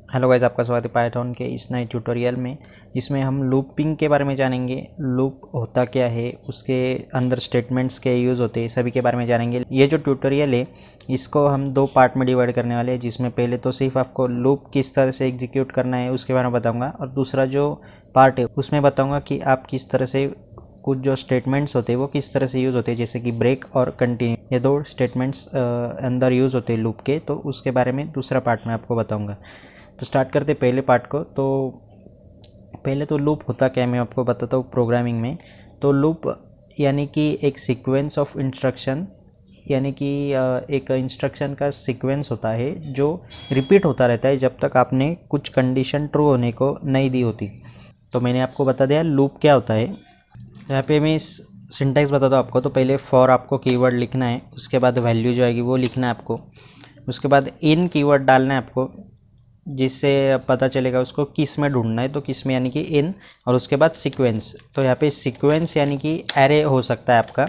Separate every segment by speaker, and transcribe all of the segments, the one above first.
Speaker 1: Hello guys, आपका स्वागत है पाइथन के इस नए ट्यूटोरियल में। इसमें हम लूपिंग के बारे में जानेंगे। लूप होता क्या है, उसके अंदर स्टेटमेंट्स के यूज़ होते हैं, सभी के बारे में जानेंगे। ये जो ट्यूटोरियल है इसको हम दो पार्ट में डिवाइड करने वाले हैं, जिसमें पहले तो सिर्फ आपको लूप किस तरह से एग्जीक्यूट करना है उसके बारे में बताऊँगा, और दूसरा जो पार्ट है उसमें बताऊँगा कि आप किस तरह से कुछ जो स्टेटमेंट्स होते हैं वो किस तरह से यूज़ होते हैं, जैसे कि ब्रेक और कंटिन्यू। ये दो स्टेटमेंट्स अंदर यूज़ होते हैं लूप के, तो उसके बारे में दूसरा पार्ट में आपको बताऊँगा। तो स्टार्ट करते पहले पार्ट को। तो पहले तो लूप होता क्या है मैं आपको बताता हूँ प्रोग्रामिंग में। तो लूप यानी कि एक सीक्वेंस ऑफ इंस्ट्रक्शन, यानी कि एक इंस्ट्रक्शन का सीक्वेंस होता है जो रिपीट होता रहता है जब तक आपने कुछ कंडीशन ट्रू होने को नहीं दी होती। तो मैंने आपको बता दिया लूप क्या होता है। तो यहाँ पे मैं इस सिंटैक्स बताता हूँ आपको। तो पहले फॉर आपको कीवर्ड लिखना है, उसके बाद वैल्यू जो आएगी वो लिखना है आपको, उसके बाद इन कीवर्ड डालना है आपको, जिससे पता चलेगा उसको किस में ढूंढना है। तो किस में यानी कि इन, और उसके बाद सीक्वेंस। तो यहाँ पे सीक्वेंस यानी कि एरे हो सकता है आपका,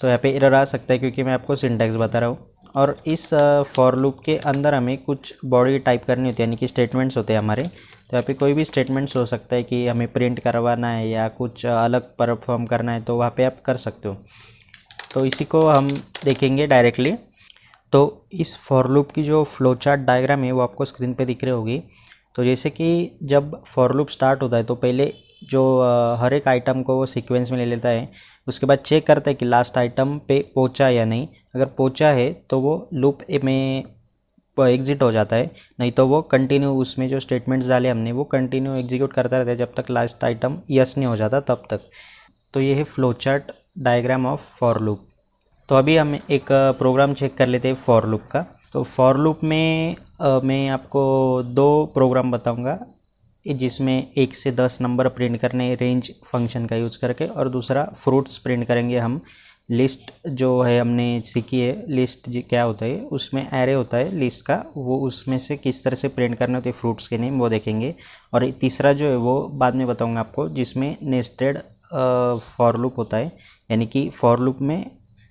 Speaker 1: तो यहाँ पे एरर आ सकता है क्योंकि मैं आपको सिंटैक्स बता रहा हूँ। और इस फॉर लूप के अंदर हमें कुछ बॉडी टाइप करनी होती है, यानी कि स्टेटमेंट्स होते हैं हमारे। तो यहाँ पे कोई भी स्टेटमेंट्स हो सकता है कि हमें प्रिंट करवाना है या कुछ अलग परफॉर्म करना है, तो वहाँ पे आप कर सकते हो। तो इसी को हम देखेंगे डायरेक्टली। तो इस फॉर लूप की जो फ्लो चार्ट डायग्राम है वो आपको स्क्रीन पे दिख रही होगी। तो जैसे कि जब फॉर लूप स्टार्ट होता है तो पहले जो हर एक आइटम को वो सीक्वेंस में ले लेता है, उसके बाद चेक करता है कि लास्ट आइटम पे पहुंचा या नहीं। अगर पहुंचा है तो वो लूप में एग्जिट हो जाता है, नहीं तो वो कंटिन्यू, उसमें जो स्टेटमेंट्स डाले हमने वो कंटिन्यू एग्जीक्यूट करता रहता है जब तक लास्ट आइटम यस नहीं हो जाता तब तक। तो ये है flow chart diagram of for loop. तो अभी हम एक प्रोग्राम चेक कर लेते हैं फॉर लूप का। तो फॉर लूप में मैं आपको दो प्रोग्राम बताऊंगा, जिसमें 1 से 10 नंबर प्रिंट करने रेंज फंक्शन का यूज़ करके, और दूसरा फ्रूट्स प्रिंट करेंगे हम। लिस्ट जो है हमने सीखी है, लिस्ट क्या होता है, उसमें एरे होता है लिस्ट का, वो उसमें से किस तरह से प्रिंट करने होते हैं फ्रूट्स के नेम, वो देखेंगे। और तीसरा जो है वो बाद में बताऊंगा आपको, जिसमें नेस्टेड फॉर लूप होता है, यानी कि फॉर लूप में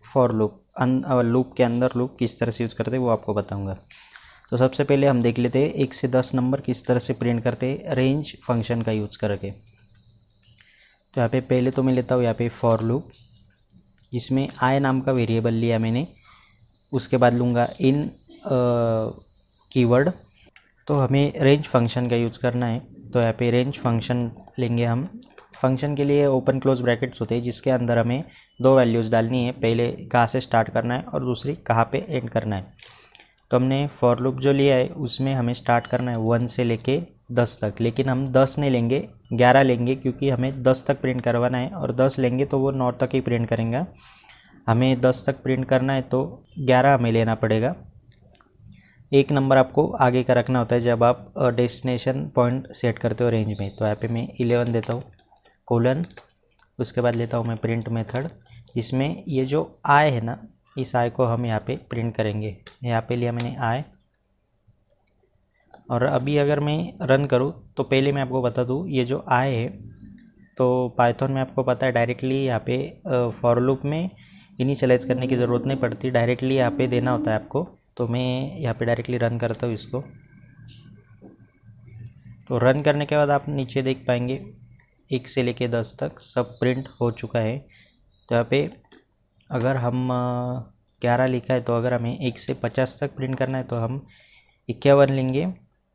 Speaker 1: फॉर लूप लूप के अंदर लूप किस तरह से यूज़ करते हैं वो आपको बताऊंगा। तो सबसे पहले हम देख लेते हैं 1 से 10 नंबर किस तरह से प्रिंट करते हैं रेंज फंक्शन का यूज़ करके। तो यहाँ पे पहले तो मैं लेता हूँ यहाँ पे फॉर लूप, जिसमें आई नाम का वेरिएबल लिया मैंने, उसके बाद लूँगा इन कीवर्ड। तो हमें रेंज फंक्शन का यूज़ करना है, तो यहाँ पे रेंज फंक्शन लेंगे हम। फंक्शन के लिए ओपन क्लोज ब्रैकेट्स होते हैं, जिसके अंदर हमें दो वैल्यूज़ डालनी है, पहले कहाँ से स्टार्ट करना है और दूसरी कहाँ पे एंड करना है। तो हमने फॉर लूप जो लिया है उसमें हमें स्टार्ट करना है 1 से लेके 10 तक, लेकिन हम 10 नहीं लेंगे, 11 लेंगे, क्योंकि हमें 10 तक प्रिंट करवाना है, और 10 लेंगे तो वो 9 तक ही प्रिंट करेंगे। हमें 10 तक प्रिंट करना है तो 11 हमें लेना पड़ेगा। एक नंबर आपको आगे का रखना होता है जब आप डेस्टिनेशन पॉइंट सेट करते हो रेंज में। तो यहाँ पे मैं 11 देता हूँ कोलन, उसके बाद लेता हूँ मैं प्रिंट मेथड। इसमें ये जो आई है ना, इस आई को हम यहाँ पे प्रिंट करेंगे। यहाँ पे लिया मैंने आई, और अभी अगर मैं रन करूँ तो पहले मैं आपको बता दूँ, ये जो आई है तो पाइथन में आपको पता है डायरेक्टली यहाँ पे फॉर लूप में इनिशियलाइज करने की ज़रूरत नहीं पड़ती, डायरेक्टली यहाँ पे देना होता है आपको। तो मैं यहाँ पे डायरेक्टली रन करता हूँ इसको। तो रन करने के बाद आप नीचे देख पाएंगे 1 से लेके 10 तक सब प्रिंट हो चुका है। तो यहाँ पे अगर हम 11 लिखा है, तो अगर हमें 1 से 50 तक प्रिंट करना है तो हम 51 लेंगे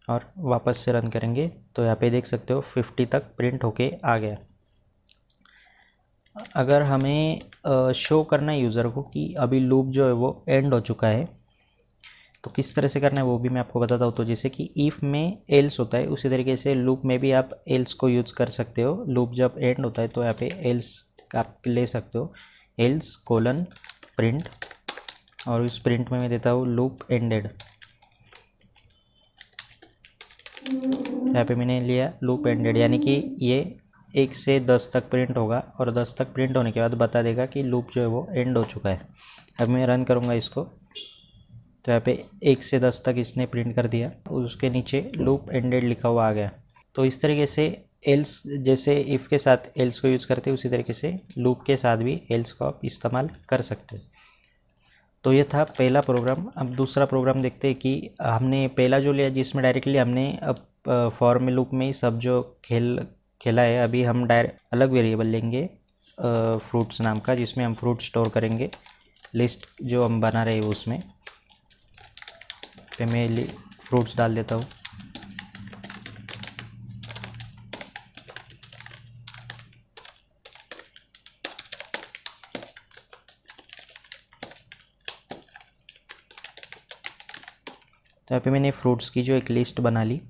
Speaker 1: और वापस से रन करेंगे। तो यहाँ पे देख सकते हो 50 तक प्रिंट होके आ गया। अगर हमें शो करना है यूज़र को कि अभी लूप जो है वो एंड हो चुका है, तो किस तरह से करना है वो भी मैं आपको बताता हूँ। तो जैसे कि इफ़ में एल्स होता है, उसी तरीके से लूप में भी आप एल्स को यूज़ कर सकते हो। लूप जब एंड होता है तो यहाँ पे एल्स आप ले सकते हो, एल्स कोलन प्रिंट, और इस प्रिंट में मैं देता हूँ लूप एंडेड। यहाँ पे मैंने लिया लूप एंडेड, यानी कि ये 1 से 10 तक प्रिंट होगा, और 10 तक प्रिंट होने के बाद बता देगा कि लूप जो है वो एंड हो चुका है। अब मैं रन करूँगा इसको, तो यहाँ पे 1 से 10 तक इसने प्रिंट कर दिया, उसके नीचे लूप एंडेड लिखा हुआ आ गया। तो इस तरीके से एल्स, जैसे इफ़ के साथ एल्स को यूज़ करते हैं, उसी तरीके से लूप के साथ भी एल्स को आप इस्तेमाल कर सकते हैं। तो ये था पहला प्रोग्राम। अब दूसरा प्रोग्राम देखते हैं कि हमने पहला जो लिया जिसमें डायरेक्टली हमने अब फॉर में लूप में ही सब जो खेला है, अभी हम डायरेक्ट अलग वेरिएबल लेंगे फ्रूट्स नाम का, जिसमें हम फ्रूट स्टोर करेंगे। लिस्ट जो हम बना रहे हैं उसमें पे मैं फ्रूट्स डाल देता हूँ। तो यहाँ पे मैंने फ्रूट्स की जो एक लिस्ट बना ली।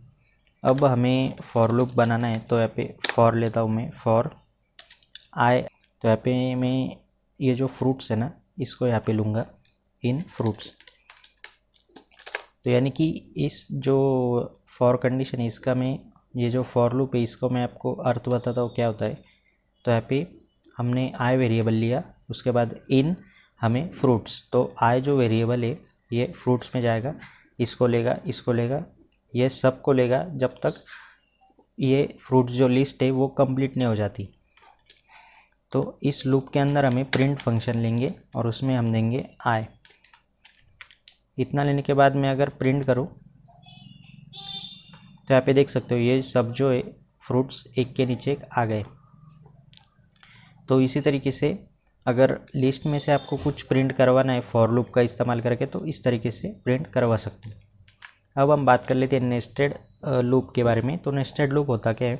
Speaker 1: अब हमें फॉर लूप बनाना है, तो यहाँ पे फॉर लेता हूँ मैं, फॉर आई। तो यहाँ पे मैं ये जो फ्रूट्स है ना, इसको यहाँ पे लूँगा इन फ्रूट्स। तो यानी कि इस जो फॉर कंडीशन है इसका मैं, ये जो फॉर लूप है इसको मैं आपको अर्थ बताता हूँ क्या होता है। तो यहाँ पे हमने आई वेरिएबल लिया, उसके बाद इन हमें फ्रूट्स, तो आई जो वेरिएबल है ये फ्रूट्स में जाएगा, इसको लेगा, इसको लेगा, ये सब को लेगा जब तक ये फ्रूट्स जो लिस्ट है वो कंप्लीट नहीं हो जाती। तो इस लूप के अंदर हमें प्रिंट फंक्शन लेंगे और उसमें हम देंगे आई। इतना लेने के बाद मैं अगर प्रिंट करूँ तो यहाँ पे देख सकते हो ये सब जो है फ्रूट्स एक के नीचे एक आ गए। तो इसी तरीके से अगर लिस्ट में से आपको कुछ प्रिंट करवाना है फॉर लूप का इस्तेमाल करके, तो इस तरीके से प्रिंट करवा सकते हैं। अब हम बात कर लेते हैं नेस्टेड लूप के बारे में। तो नेस्टेड लूप होता क्या है?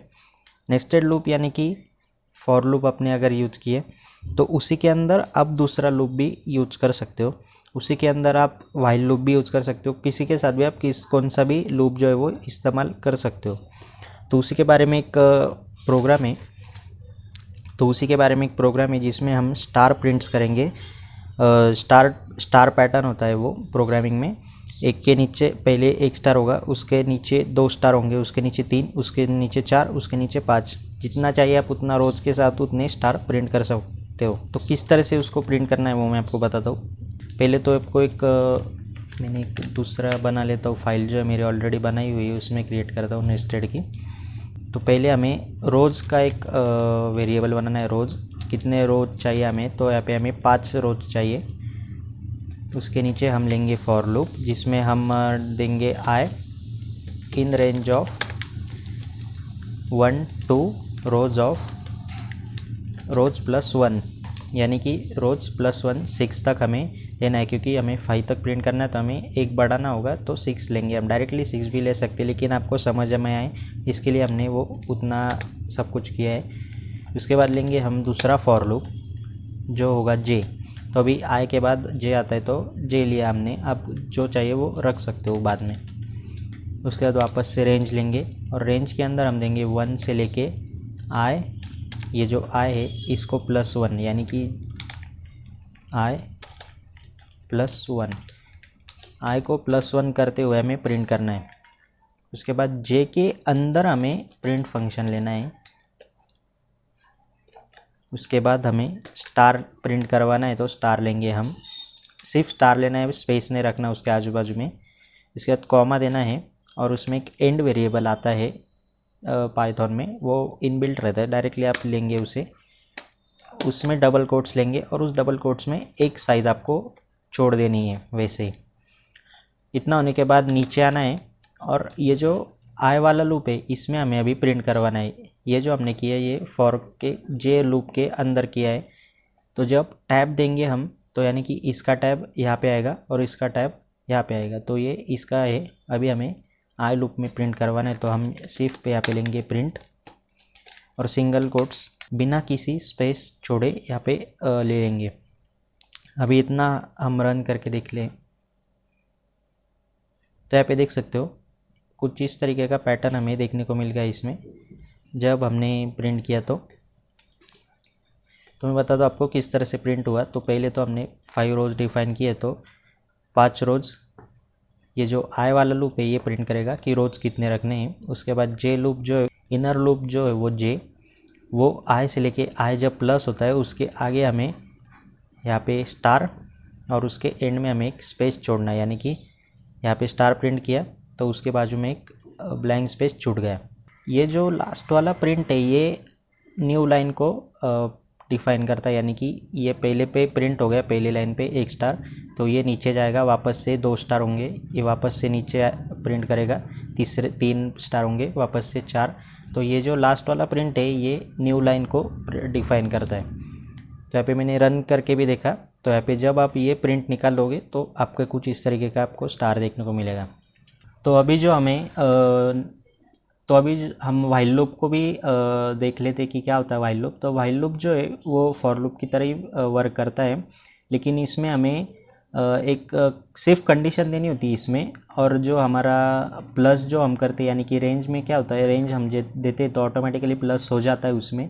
Speaker 1: नेस्टेड लूप यानी कि फॉर लूप आपने अगर यूज़ किए तो उसी के अंदर आप दूसरा लूप भी यूज कर सकते हो, उसी के अंदर आप वाइल लूप भी यूज कर सकते हो, किसी के साथ भी आप कौन सा भी लूप जो है वो इस्तेमाल कर सकते हो। तो उसी के बारे में एक प्रोग्राम है, जिसमें हम स्टार प्रिंट्स करेंगे। स्टार पैटर्न होता है वो प्रोग्रामिंग में, एक के नीचे पहले एक स्टार होगा, उसके नीचे 2 स्टार होंगे, उसके नीचे 3, उसके नीचे 4, उसके नीचे 5, जितना चाहिए आप उतना रोज के साथ उतने स्टार प्रिंट कर सकते हो। तो किस तरह से उसको प्रिंट करना है वो मैं आपको बताता हूँ। पहले तो आपको मैंने एक दूसरा बना लेता हूँ फाइल जो है मेरी ऑलरेडी बनाई हुई है, उसमें क्रिएट करता हूँ नेस्टेड की। तो पहले हमें रोज़ का एक वेरिएबल बनाना है। रोज़ कितने रोज चाहिए हमें, तो यहाँ पे हमें 5 रोज चाहिए। उसके नीचे हम लेंगे फॉर लूप, जिसमें हम देंगे i in range of 1 to rows of rows plus 1, यानी कि रोज प्लस 1 6 तक हमें लेना है, क्योंकि हमें 5 तक प्रिंट करना है तो हमें एक बढ़ाना होगा, तो 6 लेंगे। हम डायरेक्टली 6 भी ले सकते हैं, लेकिन आपको समझ में आए इसके लिए हमने वो उतना सब कुछ किया है। उसके बाद लेंगे हम दूसरा फॉर लूप जो होगा जे। तो अभी आई के बाद जे आता है, तो जे लिया हमने, आप जो चाहिए वो रख सकते हो बाद में। उसके बाद वापस से रेंज लेंगे और रेंज के अंदर हम देंगे 1 से लेके आई, ये जो आई है इसको प्लस 1, यानी कि आई प्लस 1, आई को प्लस 1 करते हुए हमें प्रिंट करना है। उसके बाद जे के अंदर हमें प्रिंट फंक्शन लेना है। उसके बाद हमें स्टार प्रिंट करवाना है, तो स्टार लेंगे हम, सिर्फ स्टार लेना है, स्पेस नहीं रखना उसके आजू बाजू में। इसके बाद कॉमा देना है और उसमें एक एंड वेरिएबल आता है पाइथन में, वो इनबिल्ट रहता है, डायरेक्टली आप लेंगे उसे, उसमें डबल कोट्स लेंगे और उस डबल कोट्स में एक साइज़ आपको छोड़ देनी है वैसे ही। इतना होने के बाद नीचे आना है और ये जो आई वाला लूप है इसमें हमें अभी प्रिंट करवाना है। ये जो हमने किया है ये फॉर के जे लूप के अंदर किया है। तो जब टैब देंगे हम, तो यानी कि इसका टैब यहाँ पे आएगा और इसका टैब यहाँ पे आएगा, तो ये इसका है। अभी हमें आई लूप में प्रिंट करवाना है, तो हम सिर्फ पे यहाँ पे लेंगे प्रिंट और सिंगल कोट्स बिना किसी स्पेस छोड़े यहाँ पे ले लेंगे। अभी इतना हम रन करके देख लें तो यहाँ पे देख सकते हो कुछ इस तरीके का पैटर्न हमें देखने को मिल गया इसमें जब हमने प्रिंट किया। तो मैं बता दूँ आपको किस तरह से प्रिंट हुआ। तो पहले तो हमने 5 रोज डिफाइन किए, तो 5 रोज ये जो आई वाला लूप है ये प्रिंट करेगा कि रोज कितने रखने हैं। उसके बाद जे लूप जो है, इनर लूप जो है वो जे, वो आई से लेके आई जब प्लस होता है उसके आगे हमें यहाँ पे स्टार और उसके एंड में हमें एक स्पेस छोड़ना है, यानी कि यहाँ पे स्टार प्रिंट किया तो उसके बाजू में एक ब्लैंक स्पेस छूट गया। ये जो लास्ट वाला प्रिंट है ये न्यू लाइन को डिफाइन करता है, यानी कि ये पहले पे प्रिंट हो गया, पहली लाइन पे 1 स्टार, तो ये नीचे जाएगा, वापस से 2 स्टार होंगे, ये वापस से नीचे प्रिंट करेगा, 3 स्टार होंगे, वापस से 4। तो ये जो लास्ट वाला प्रिंट है ये न्यू लाइन को डिफाइन करता है। तो यहाँ पे मैंने रन करके भी देखा, तो यहाँ पे जब आप ये प्रिंट निकालोगे तो आपके कुछ इस तरीके का आपको स्टार देखने को मिलेगा। तो अभी जो हमें तो अभी हम वाइल लूप को भी देख लेते कि क्या होता है वाइल लूप। तो वाइल लूप जो है वो फॉर लूप की तरह ही वर्क करता है, लेकिन इसमें हमें एक सिर्फ कंडीशन देनी होती है इसमें, और जो हमारा प्लस जो हम करते हैं, यानी कि रेंज में क्या होता है, रेंज हम देते तो ऑटोमेटिकली प्लस हो जाता है उसमें,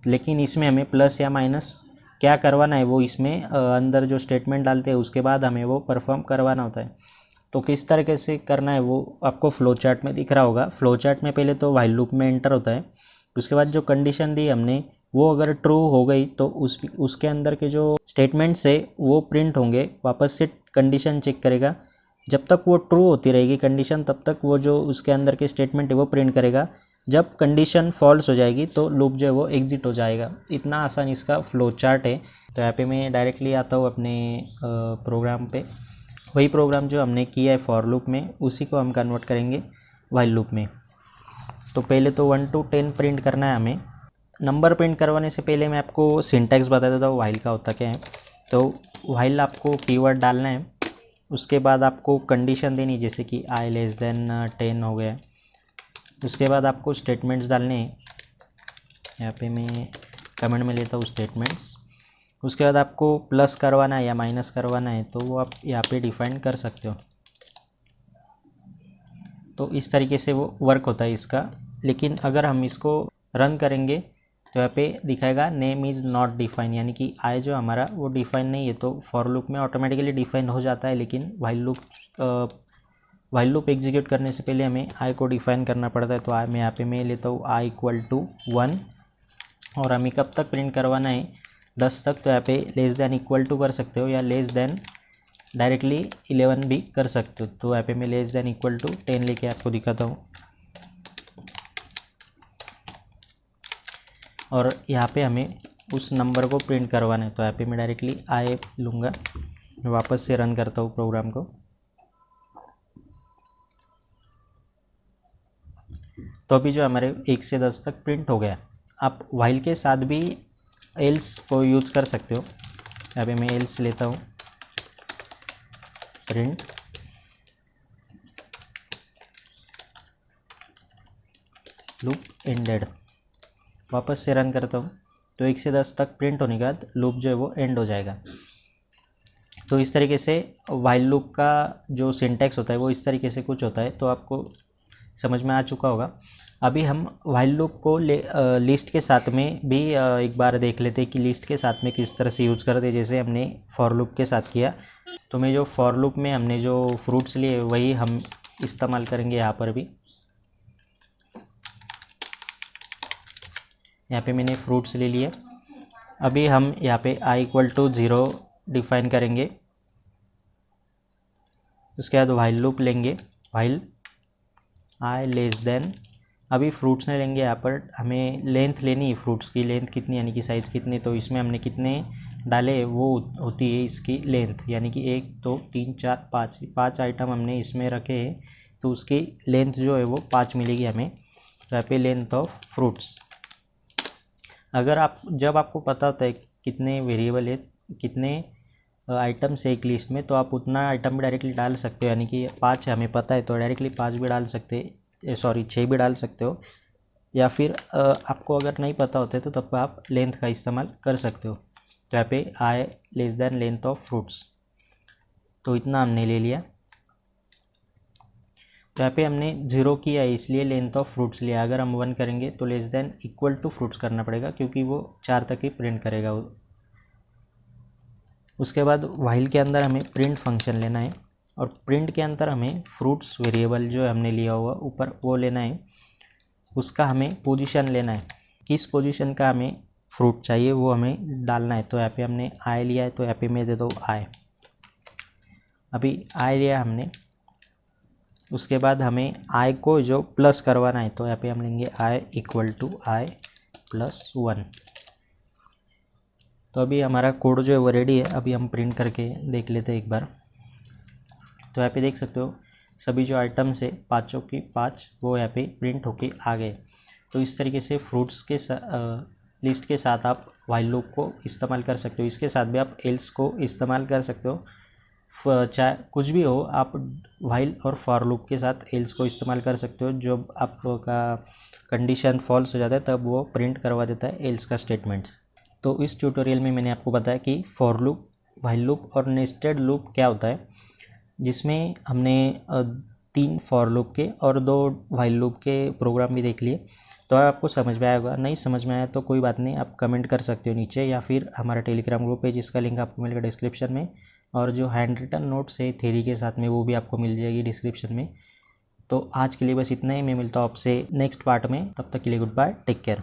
Speaker 1: लेकिन इसमें हमें प्लस या माइनस क्या करवाना है वो इसमें अंदर जो स्टेटमेंट डालते हैं उसके बाद हमें वो परफॉर्म करवाना होता है। तो किस तरीके से करना है वो आपको फ्लो चार्ट में दिख रहा होगा। फ्लो चार्ट में पहले तो वाइल लूप में एंटर होता है, उसके बाद जो कंडीशन दी हमने वो अगर ट्रू हो गई तो उसके अंदर के जो स्टेटमेंट्स है वो प्रिंट होंगे, वापस से कंडीशन चेक करेगा, जब तक वो ट्रू होती रहेगी कंडीशन तब तक वो जो उसके अंदर के स्टेटमेंट है वो प्रिंट करेगा। जब कंडीशन फॉल्स हो जाएगी तो लूप जो है वो एग्जिट हो जाएगा। इतना आसान इसका फ्लो चार्ट है। तो यहाँ पे मैं डायरेक्टली आता हूँ अपने प्रोग्राम पे, वही प्रोग्राम जो हमने किया है फॉर लूप में उसी को हम कन्वर्ट करेंगे वाइल लूप में। तो पहले तो 1 to 10 प्रिंट करना है हमें। नंबर प्रिंट करवाने से पहले मैं आपको सिंटैक्स बता देता हूँ वाइल का होता क्या है। तो वाइल आपको कीवर्ड डालना है, उसके बाद आपको कंडीशन देनी, जैसे कि i लेस देन 10 हो गया। उसके बाद आपको स्टेटमेंट्स डालने हैं, यहाँ पे मैं कमेंट में लेता हूँ स्टेटमेंट्स। उसके बाद आपको प्लस करवाना है या माइनस करवाना है तो वो आप यहाँ पे डिफाइन कर सकते हो। तो इस तरीके से वो वर्क होता है इसका। लेकिन अगर हम इसको रन करेंगे तो यहाँ पे दिखाएगा नेम इज़ नॉट डिफाइन, यानी कि आई जो हमारा वो डिफाइन नहीं है। तो फॉर लूप में ऑटोमेटिकली डिफाइन हो जाता है, लेकिन वाइल लूप एग्जीक्यूट करने से पहले हमें आई को डिफाइन करना पड़ता है। तो मैं यहाँ पे मैं लेता हूँ आई इक्वल टू 1, और हमें कब तक प्रिंट करवाना है 10 तक। तो यहाँ पे लेस दैन इक्वल टू कर सकते हो या लेस दैन डायरेक्टली 11 भी कर सकते हो। तो यहाँ पे मैं लेस दैन इक्वल टू 10 लेके आपको दिखाता हूँ, और यहाँ पे हमें उस नंबर को प्रिंट करवाना है। तो यहाँ पे मैं डायरेक्टली आई लूँगा, वापस से रन करता हूँ प्रोग्राम को। तो अभी जो हमारे 1 से 10 तक प्रिंट हो गया। आप वाइल के साथ भी एल्स को यूज़ कर सकते हो। यहाँ पे मैं एल्स लेता हूँ, प्रिंट लूप एंडेड, वापस से रन करता हूँ। तो 1 से 10 तक प्रिंट होने के बाद लूप जो है वो एंड हो जाएगा। तो इस तरीके से वाइल लूप का जो सिंटैक्स होता है वो इस तरीके से कुछ होता है। तो आपको समझ में आ चुका होगा। अभी हम वाइल लूप को लिस्ट के साथ में भी एक बार देख लेते हैं कि लिस्ट के साथ में किस तरह से यूज़ करते हैं, जैसे हमने फॉर लूप के साथ किया। तो मैं जो फॉर लूप में हमने जो फ्रूट्स लिए वही हम इस्तेमाल करेंगे यहाँ पर भी। यहाँ पे मैंने फ्रूट्स ले लिए। अभी हम यहाँ पे i इक्वल टू 0 डिफाइन करेंगे। उसके बाद वाइल लूप लेंगे, वाइल i लेस देन, अभी फ्रूट्स नहीं लेंगे, यहाँ पर हमें लेंथ लेनी है, फ्रूट्स की लेंथ कितनी यानी कि साइज़ कितनी। तो इसमें हमने कितने डाले वो होती है इसकी लेंथ, यानी कि 1 2 3 4 5 आइटम हमने इसमें रखे हैं, तो उसकी लेंथ जो है वो 5 मिलेगी हमें। तो यहाँ पे लेंथ ऑफ फ्रूट्स, अगर जब आपको पता होता है कितने वेरिएबल है, कितने आइटम्स है एक लिस्ट में, तो आप उतना आइटम भी डायरेक्टली डाल सकते हो। यानी कि 5 हमें पता है तो डायरेक्टली 5 भी डाल सकते, 6 भी डाल सकते हो। या फिर आपको अगर नहीं पता होता है तो तब आप लेंथ का इस्तेमाल कर सकते हो। तो यहाँ पे i less than length of fruits, तो इतना हमने ले लिया। तो यहाँ पे हमने 0 किया है इसलिए लेंथ ऑफ फ्रूट्स लिया। अगर हम 1 करेंगे तो less than equal to fruits करना पड़ेगा, क्योंकि वो 4 तक ही प्रिंट करेगा। उसके बाद वाइल के अंदर हमें प्रिंट फंक्शन लेना है, और प्रिंट के अंदर हमें फ्रूट्स वेरिएबल जो हमने लिया हुआ ऊपर वो लेना है। उसका हमें पोजीशन लेना है, किस पोजीशन का हमें फ्रूट चाहिए वो हमें डालना है। तो यहाँ पे हमने आई लिया है, तो यहाँ पे मैं दे दूँ आई। अभी आई लिया हमने, उसके बाद हमें आई को जो प्लस करवाना है, तो यहाँ पे हम लेंगे I equal to I plus 1। तो अभी हमारा कोड जो है वो रेडी है, अभी हम प्रिंट करके देख लेते हैं एक बार। तो यहाँ पे देख सकते हो सभी जो आइटम्स है पाँचों की पाँच वो यहाँ पे प्रिंट होके आ गए। तो इस तरीके से फ्रूट्स के लिस्ट के साथ आप वाइल लूप को इस्तेमाल कर सकते हो। इसके साथ भी आप एल्स को इस्तेमाल कर सकते हो। चाहे कुछ भी हो, आप वाइल और फॉर लूप के साथ एल्स को इस्तेमाल कर सकते हो। जब आपका कंडीशन फॉल्स हो जाता है तब वो प्रिंट करवा देता है एल्स का स्टेटमेंट्स। तो इस ट्यूटोरियल में मैंने आपको बताया कि फॉर लूप, वाइल लूप और नेस्टेड लूप क्या होता है, जिसमें हमने 3 फॉर लूप के और 2 वाइल लूप के प्रोग्राम भी देख लिए। तो आपको समझ में आया होगा। नहीं समझ में आया तो कोई बात नहीं, आप कमेंट कर सकते हो नीचे, या फिर हमारा टेलीग्राम ग्रुप है जिसका लिंक आपको मिलेगा डिस्क्रिप्शन में, और जो हैंड रिटन नोट्स है थ्योरी के साथ में वो भी आपको मिल जाएगी डिस्क्रिप्शन में। तो आज के लिए बस इतना ही। मैं मिलता हूँ आपसे नेक्स्ट पार्ट में, तब तक के लिए गुड बाय, टेक केयर।